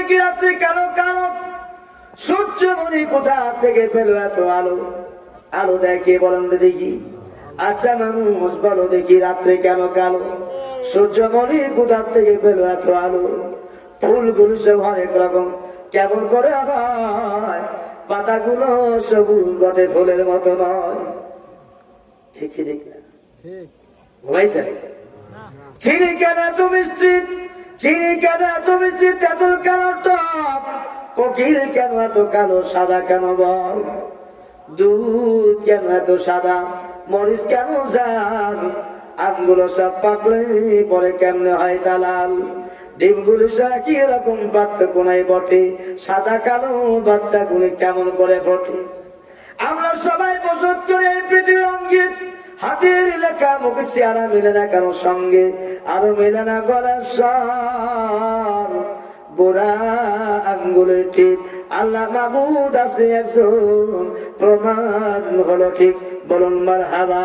দেখি রাত্রে কালো কালো, সূর্যমণি কোথা থেকে পেলো এত আলো? আলো দেখে বলেন দেখি। আচ্ছা মানুষ বলো দেখি রাত্রে কেন কালো? সূর্যমণি কোথা থেকে পেলো এত আলো? ফুলগুলো সব অনেক রকম, কেমন করে হয়? পাতাগুলো সবুজ বটে, ফুলের মতো নয়। ঠিক ঠিক না? ঘুমাইছে? চিনি কেন এত মিষ্টি, চিনি কেন এত মিষ্টি, তেঁতুল কেন টক, কোকিল কেন এত কালো, সাদা কেন বল? দুধ কেন এত সাদা, মরিচ কেন ঝাল, আমগুলো সব পাকলে পরে কেমনে হয় তা লাল? ডিমগুলো সব একই রকম, পার্থক্য নাই বটে, সাদা কালো বাচ্চাগুলি কেমন করে ফোটে? আমরা সবাই বসত করে এই পৃথিবীর অঙ্গে, হাতের লেখা মুখে চেহারা মেলে না কারো সঙ্গে, আরো মেলে না গলার স্বর, বুড়া আঙ্গুলের ঠিক। আল্লাহ মাবুদ আছে একজন, প্রমাণ হলো ঠিক, বলুন মারহাবা।